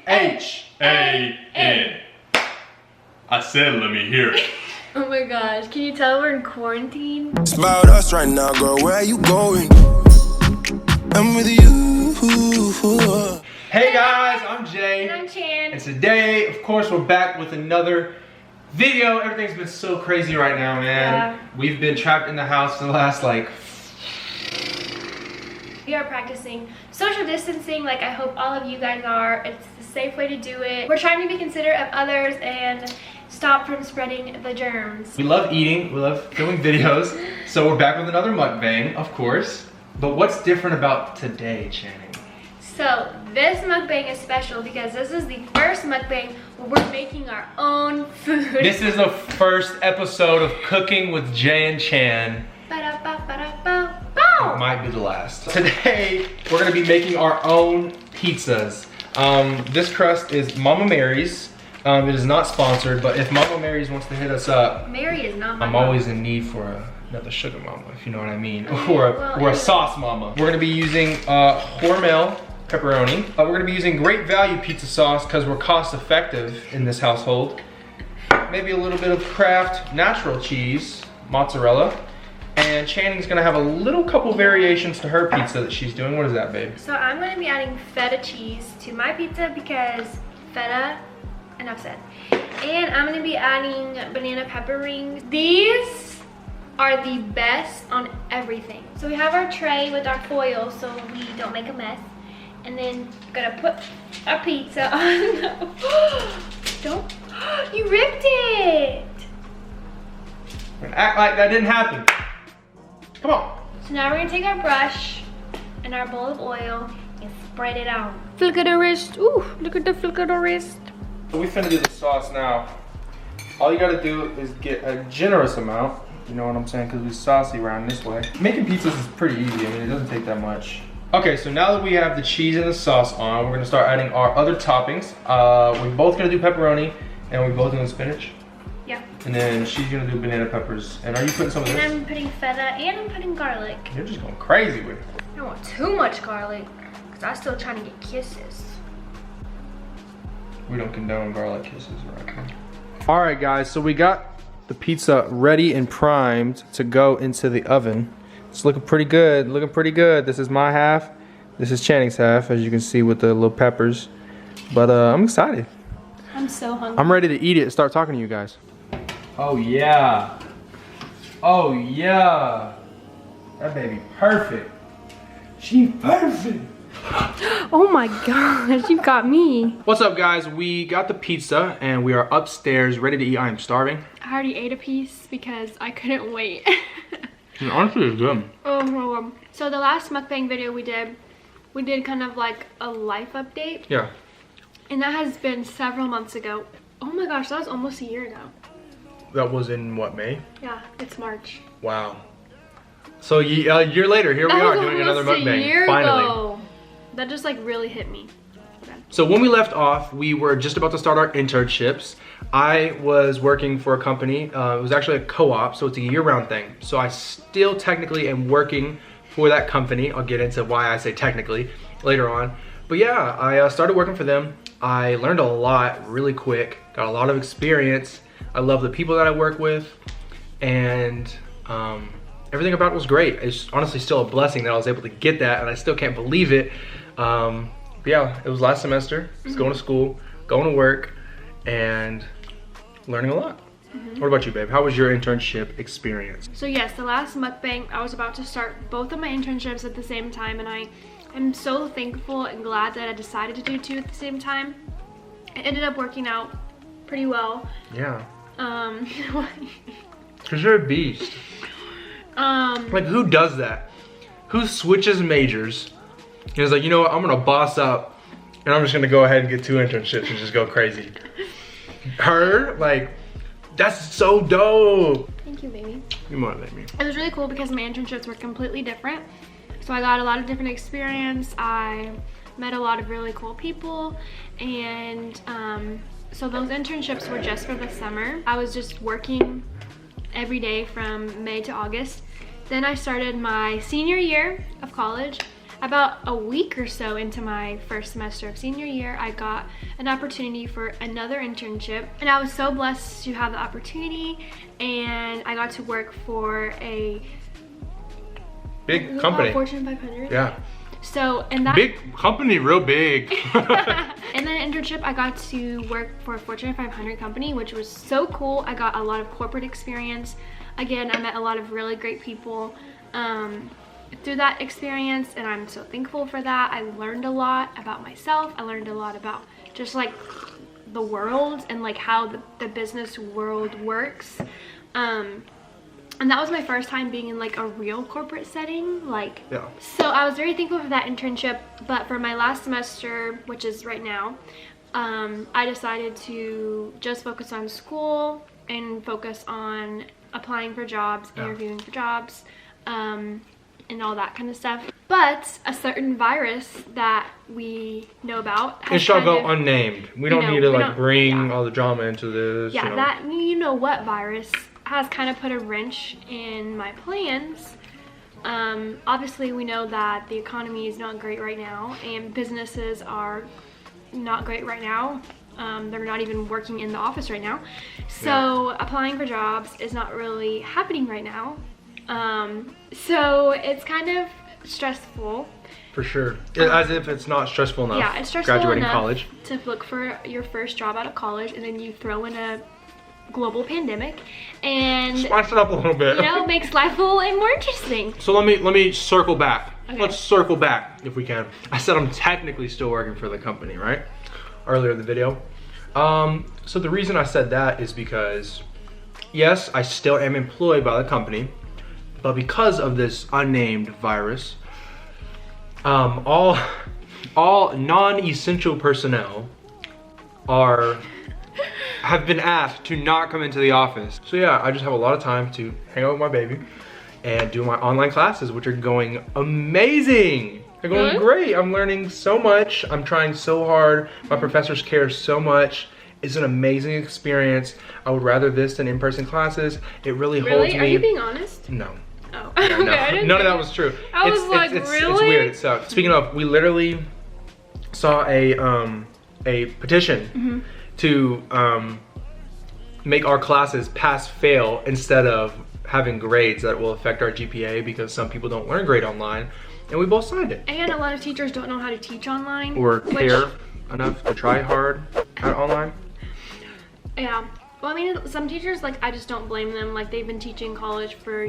C-H-A-N. I said let me hear it. Oh my gosh, can you tell we're in quarantine? It's about us right now, girl, where are you going? I'm with you. Hey guys, I'm Jay. And I'm Chan. And today, of course, we're back with another video. Everything's been so crazy right now, man. Yeah. We've been trapped in the house for the last We are practicing social distancing like I hope all of you guys are. It's the safe way to do it. We're trying to be considerate of others and stop from spreading the germs. We love eating, we love filming videos. So we're back with another mukbang, of course. But what's different about today, Channing? So this mukbang is special because this is the first mukbang where we're making our own food. This is the first episode of Cooking with Jay and Chan. It might be the last. Today, we're gonna be making our own pizzas. This crust is Mama Mary's. It is not sponsored, but if Mama Mary's wants to hit us up, Mary is not my I'm mom. always in need for another sugar mama, if you know what I mean, or a sauce mama. We're gonna be using Hormel pepperoni. We're gonna be using great value pizza sauce because we're cost effective in this household. Maybe a little bit of Kraft natural cheese, mozzarella. And Channing's gonna have a couple variations to her pizza that she's doing. What is that, babe? So I'm gonna be adding feta cheese to my pizza because feta, enough said. And I'm gonna be adding banana pepper rings. These are the best on everything. So we have our tray with our foil so we don't make a mess. And then we're gonna put our pizza on. Don't, you ripped it. Act like that didn't happen. Come on. So now we're gonna take our brush and our bowl of oil and spread it out. Flick at the wrist. Ooh, look at the flick of the wrist. So we finna do the sauce now. All you gotta do is get a generous amount. You know what I'm saying? Because we saucy around this way. Making pizzas is pretty easy. I mean, it doesn't take that much. Okay, so now that we have the cheese and the sauce on, we're gonna start adding our other toppings. We're both gonna do pepperoni and we're both doing spinach. Yeah. And then she's gonna do banana peppers. And are you putting some of And this? I'm putting feta and I'm putting garlic. You're just going crazy with it. I don't want too much garlic because I'm still trying to get kisses. We don't condone garlic kisses, right? All right, guys, so we got the pizza ready and primed to go into the oven. It's looking pretty good, looking pretty good. This is my half, this is Channing's half, as you can see with the little peppers. But I'm excited. I'm so hungry. I'm ready to eat it and start talking to you guys. Oh yeah. Oh yeah. That baby perfect. She perfect. Oh my gosh, you got me. What's up, guys? We got the pizza and we are upstairs ready to eat. I am starving. I already ate a piece because I couldn't wait. And honestly, it's good. Oh, so the last mukbang video we did kind of like a life update. Yeah. And that has been several months ago. Oh my gosh, that was almost a year ago. That was in what, May? Yeah, it's March. Wow. So a year later, here we are doing another mukbang. Finally. That just like really hit me. Okay. So when we left off, we were just about to start our internships. I was working for a company. It was actually a co-op, so it's a year-round thing. So I still technically am working for that company. I'll get into why I say technically later on. But yeah, I started working for them. I learned a lot really quick, got a lot of experience. I love the people that I work with, and everything about it was great. It's honestly still a blessing that I was able to get that, and I still can't believe it. But yeah, it was last semester. I was going to school, going to work, and learning a lot. What about you, babe? How was your internship experience? So yes, the last mukbang, I was about to start both of my internships at the same time, and I am so thankful and glad that I decided to do two at the same time. It ended up working out pretty well. Yeah. Cause you're a beast. Like, who does that? Who switches majors and is like, you know what, I'm gonna boss up and I'm just gonna go ahead and get two internships and just go crazy. Her, like, that's so dope. Thank you, baby. You motivate me. It was really cool because my internships were completely different. So I got a lot of different experience. I met a lot of really cool people, and so those internships were just for the summer. I was just working every day from May to August. Then I started my senior year of college, about a week or so into my first semester of senior year, I got an opportunity for another internship, and I was so blessed to have the opportunity, and I got to work for a big company. Fortune 500. Yeah. So, and that big company, real big. And then internship, I got to work for a Fortune 500 company, which was so cool. I got a lot of corporate experience. Again, I met a lot of really great people through that experience, and I'm so thankful for that. I learned a lot about myself. I learned a lot about just like the world and like how the business world works. And that was my first time being in like a real corporate setting. Yeah. So I was very thankful for that internship. But for my last semester, which is right now, I decided to just focus on school and focus on applying for jobs, interviewing for jobs, and all that kind of stuff. But a certain virus that we know about It shall go unnamed. We don't need to like bring all the drama into this. Yeah, that you know what virus has kind of put a wrench in my plans. Obviously we know that the economy is not great right now, and businesses are not great right now. They're not even working in the office right now. So applying for jobs is not really happening right now. So it's kind of stressful. For sure. As if it's not stressful enough. Yeah, it's stressful graduating enough college. To look for your first job out of college, and then you throw in a global pandemic and spice it up a little bit. You know, makes life a little more interesting. So let me circle back. Okay. Let's circle back if we can. I said I'm technically still working for the company, right? Earlier in the video. So the reason I said that is because yes, I still am employed by the company, but because of this unnamed virus, all non-essential personnel have been asked to not come into the office. So yeah, I just have a lot of time to hang out with my baby and do my online classes, which are going amazing. They're going great. I'm learning so much. I'm trying so hard. My professors care so much. It's an amazing experience. I would rather this than in-person classes. It really holds me. Are you being honest? No. Oh. Yeah, no. Okay, None of that was true. I was like, it's really? weird. It sucks. Speaking of, we literally saw a petition to make our classes pass-fail instead of having grades that will affect our GPA, because some people don't learn great online, and we both signed it. And a lot of teachers don't know how to teach online. Or care enough to try hard at online. Yeah. Well, I mean, some teachers, like, I just don't blame them. Like, they've been teaching college for,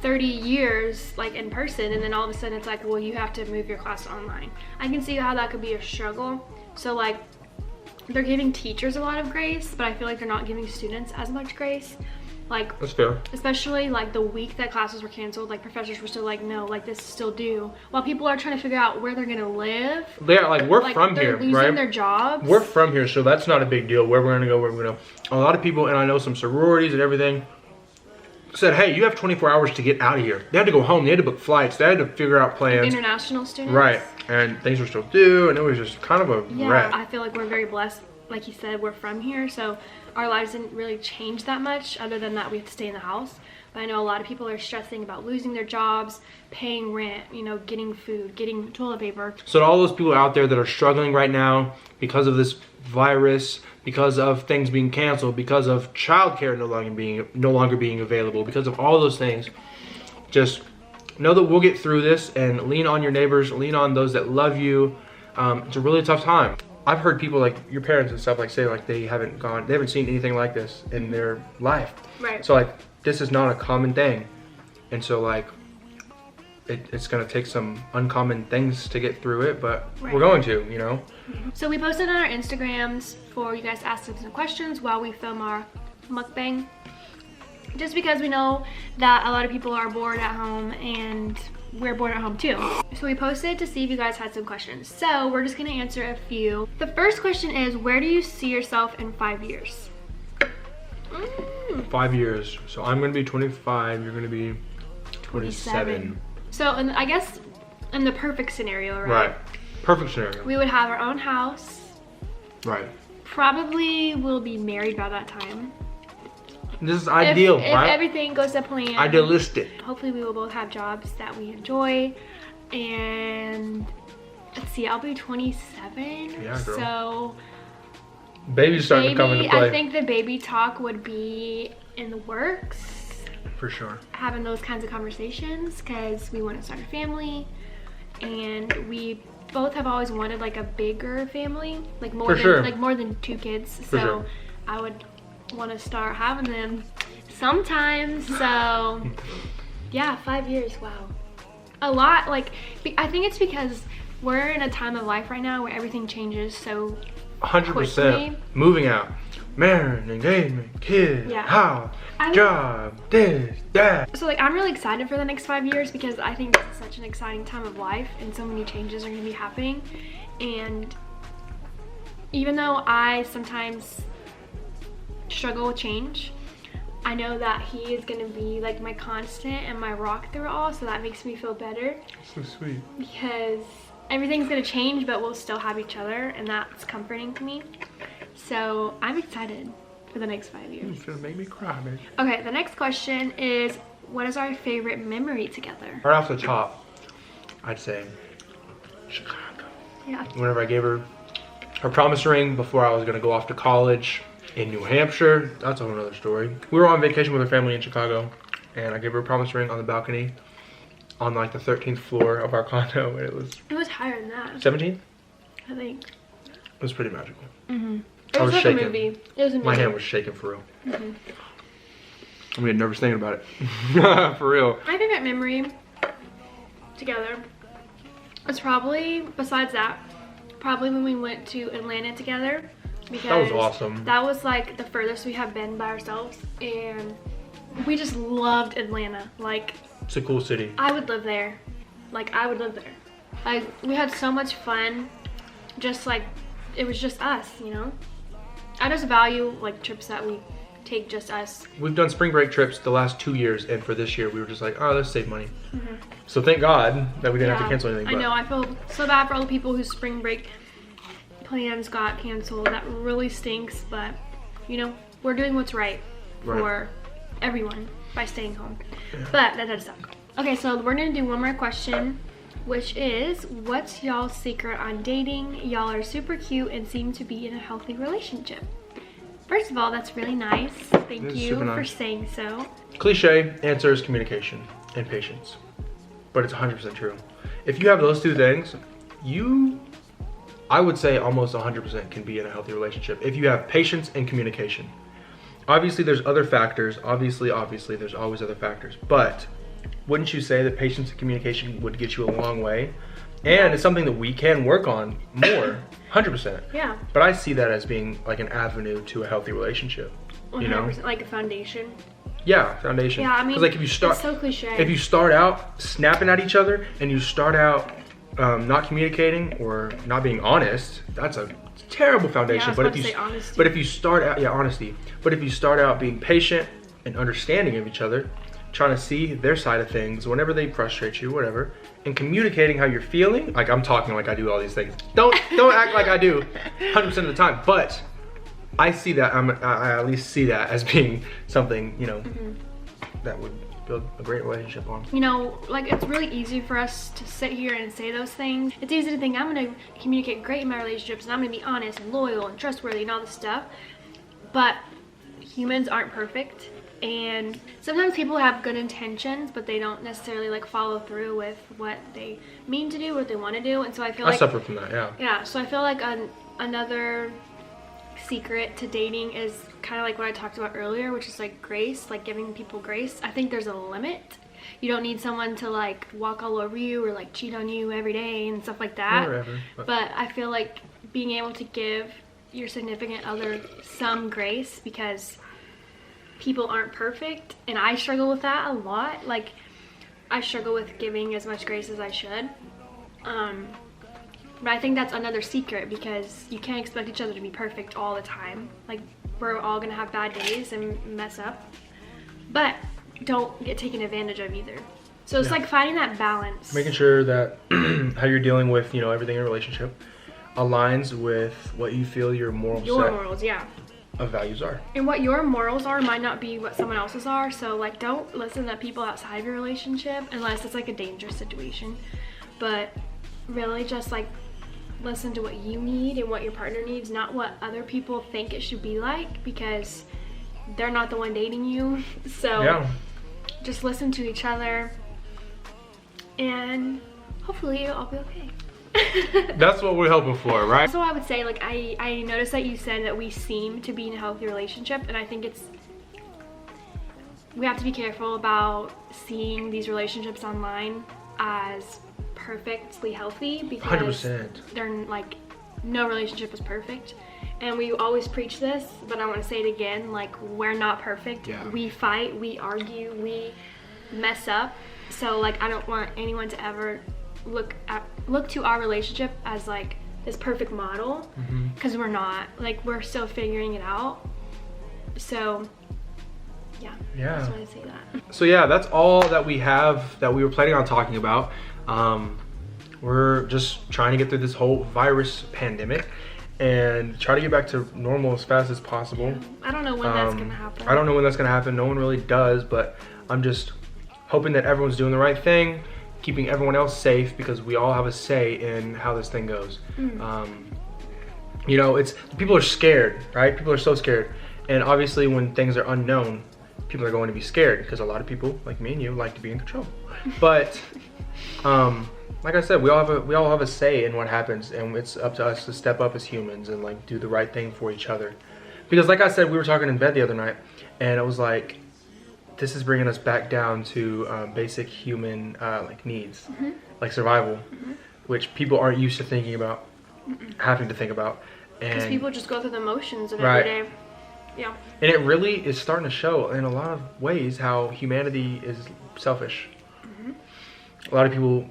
30 years, like, in person, and then all of a sudden it's like, well, you have to move your class online. I can see how that could be a struggle. So, like, they're giving teachers a lot of grace, but I feel like they're not giving students as much grace. Like, that's fair. Especially like the week that classes were canceled, like professors were still like, no, like this is still due. While people are trying to figure out where they're gonna live. Yeah, like we're from here, losing right? Their jobs. We're from here, so that's not a big deal. Where we're gonna go, where we're gonna. A lot of people, and I know some sororities and everything, said, hey, you have 24 hours to get out of here. They had to go home. They had to book flights. They had to figure out plans. International students. Right, and things were still due, and it was just kind of a wreck. I feel like we're very blessed. Like you said, we're from here, so our lives didn't really change that much, other than that we have to stay in the house. But I know a lot of people are stressing about losing their jobs, paying rent, getting food, getting toilet paper. So to all those people out there that are struggling right now because of this virus, because of things being canceled, because of childcare no longer being available, because of all those things, just know that we'll get through this, and lean on your neighbors, lean on those that love you. It's a really tough time. I've heard people like your parents and stuff like say like they haven't seen anything like this in their life. Right. So like this is not a common thing, and so like it's gonna take some uncommon things to get through it, but we're going to, So we posted on our Instagrams for you guys to ask us some questions while we film our mukbang. Just because we know that a lot of people are bored at home, and we're bored at home too. So we posted to see if you guys had some questions. So we're just gonna answer a few. The first question is, where do you see yourself in 5 years? 5 years. So I'm gonna be 25, you're gonna be 27. So I guess in the perfect scenario, right? Right. Perfect scenario. We would have our own house. Right. Probably we'll be married by that time. This is ideal, if right? everything goes to plan. Idealistic. Hopefully we will both have jobs that we enjoy. and let's see, I'll be 27. Yeah, girl. So Baby's starting to come into play. I think the baby talk would be in the works. For sure. Having those kinds of conversations because we want to start a family, and we both have always wanted like a bigger family, like more than 2 kids. For so sure. I would want to start having them sometimes. So yeah, 5 years. Wow, a lot. Like I think it's because we're in a time of life right now where everything changes so 100%. quickly. Moving out, marriage, engagement, kids, Yeah. house, job, this, that. So like I'm really excited for the next 5 years because I think this is such an exciting time of life and so many changes are going to be happening. And even though I sometimes struggle with change, I know that he is going to be like my constant and my rock through it all, so that makes me feel better. So sweet. Because everything's going to change, but we'll still have each other, and that's comforting to me. So I'm excited for the next 5 years. It's gonna make me cry, man. Okay, the next question is, what is our favorite memory together? Right off the top, I'd say Chicago. Yeah. Whenever I gave her promise ring before I was gonna go off to college in New Hampshire, that's a whole other story. We were on vacation with her family in Chicago, and I gave her a promise ring on the balcony on like the 13th floor of our condo, and It was higher than that, 17th? I think. It was pretty magical. It I was was like shaking. a movie. It was a movie. My hand was shaking for real. I'm getting nervous thinking about it. For real. My favorite memory together was probably, besides that, probably when we went to Atlanta together. Because That was awesome. That was like the furthest we have been by ourselves, and we just loved Atlanta. Like, It's a cool city. I would live there. Like, I would live there. Like, we had so much fun. Just like, it was just us, you know? I just value like trips that we take just us. We've done spring break trips the last 2 years, and for this year we were just like, oh, let's save money. So thank God that we didn't have to cancel anything. I know, I feel so bad for all the people whose spring break plans got canceled. That really stinks, but you know, we're doing what's right for everyone by staying home. Yeah. But that does suck. Okay, so we're gonna do one more question, which is, what's y'all's secret on dating? Y'all are super cute and seem to be in a healthy relationship. First of all, that's really nice. Thank you for saying so. Cliche answer is communication and patience, but it's 100% true. If you have those 2 things, I would say almost 100% can be in a healthy relationship if you have patience and communication. Obviously there's other factors. Obviously there's always other factors, but wouldn't you say that patience and communication would get you a long way? And it's something that we can work on more, 100%. Yeah. But I see that as being like an avenue to a healthy relationship. 100%, you know? like a foundation. Yeah, foundation. Yeah, I mean, 'cause like if you start, it's so cliche. If you start out snapping at each other and you start out not communicating or not being honest, that's a terrible foundation. Yeah, I was about to say honesty. But if you start out, honesty. But if you start out being patient and understanding of each other, trying to see their side of things whenever they frustrate you, whatever, and communicating how you're feeling. Like I'm talking like I do all these things. Don't act like I do 100% of the time. But I see that I at least see that as being something, you know, that would build a great relationship on. You know, like it's really easy for us to sit here and say those things. It's easy to think I'm gonna communicate great in my relationships and I'm gonna be honest and loyal and trustworthy and all this stuff. But humans aren't perfect, and sometimes people have good intentions, but they don't necessarily like follow through with what they mean to do, what they want to do. And so I feel like I suffer from that, yeah. Yeah, so I feel like another secret to dating is kind of like what I talked about earlier, which is like grace, like giving people grace. I think there's a limit. You don't need someone to like walk all over you or like cheat on you every day and stuff like that. Whatever, but I feel like being able to give your significant other some grace, because people aren't perfect, and I struggle with that a lot. Like I struggle with giving as much grace as I should. But I think that's another secret, because you can't expect each other to be perfect all the time. Like we're all gonna have bad days and mess up, but don't get taken advantage of either. So it's like finding that balance. Making sure that how you're dealing with, you know, everything in a relationship aligns with what you feel your morals of values are. And what your morals are might not be what someone else's are. So like don't listen to people outside of your relationship unless it's like a dangerous situation. but really just like listen to what you need and what your partner needs, not what other people think it should be like, because they're not the one dating you. So Yeah. just listen to each other and hopefully it'll all be okay. That's what we're hoping for, right? Also, I would say, like, I noticed that you said that we seem to be in a healthy relationship, and I think we have to be careful about seeing these relationships online as perfectly healthy, because 100%. they're like, no relationship is perfect. And we always preach this, but I want to say it again, like, we're not perfect. Yeah. We fight, we argue, we mess up. So like, I don't want anyone to ever look to our relationship as like this perfect model, because we're not. Like, we're still figuring it out. So yeah, I just want to say that. So yeah, that's all that we have that we were planning on talking about. We're just trying to get through this whole virus pandemic and try to get back to normal as fast as possible. I don't know when that's gonna happen. I don't know when that's gonna happen. No one really does, but I'm just hoping that everyone's doing the right thing, keeping everyone else safe, because we all have a say in how this thing goes. You know, people are scared, right? People are so scared. And obviously when things are unknown, people are going to be scared, because a lot of people, like me and you, like to be in control. But like I said, we all have a say in what happens, and it's up to us to step up as humans and like do the right thing for each other. Because like I said, we were talking in bed the other night, and it was like, this is bringing us back down to basic human like needs, like survival, which people aren't used to thinking about, having to think about. Because people just go through the motions of Right. every day. Yeah. And it really is starting to show in a lot of ways how humanity is selfish. A lot of people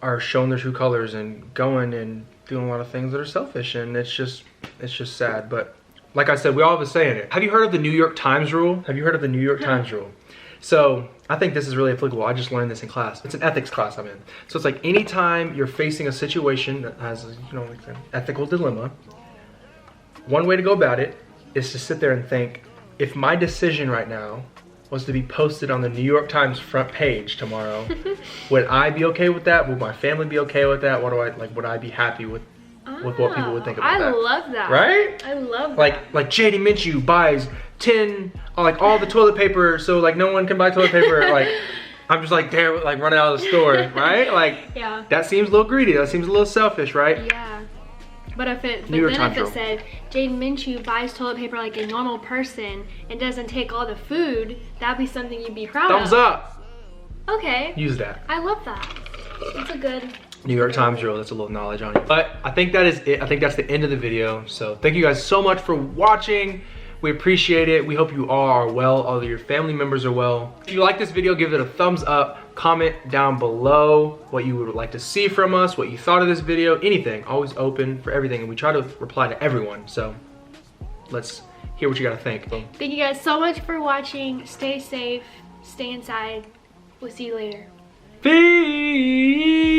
are showing their true colors and going and doing a lot of things that are selfish, and it's just sad. But like I said, we all have a say in it. Have you heard of the New York Times rule? Have you heard of the New York Times rule? So I think this is really applicable. I just learned this in class. It's an ethics class I'm in. So it's like, anytime you're facing a situation that has, you know, like an ethical dilemma, one way to go about it is to sit there and think, if my decision right now was to be posted on the New York Times front page tomorrow, would I be okay with that? Would my family be okay with that? Would I be happy with what people would think about that? I love that. Right? I love Like JD Minshew buys 10, like all the toilet paper, so like no one can buy toilet paper. Like, I'm just like there, like running out of the store, right? Like, yeah. that seems a little greedy. That seems a little selfish, right? Yeah. But if it said Jaden Minshew buys toilet paper like a normal person and doesn't take all the food, that'd be something you'd be proud of. Thumbs up. Okay. Use that. I love that. That's a good New York Times rule. That's a little knowledge on it. But I think that is it. I think that's the end of the video. So thank you guys so much for watching. We appreciate it. We hope you all are well. All of your family members are well. If you like this video, give it a thumbs up. Comment down below what you would like to see from us, what you thought of this video, anything. Always open for everything, and we try to reply to everyone. So let's hear what you gotta think. Boom. Thank you guys so much for watching. Stay safe. Stay inside. We'll see you later. Peace.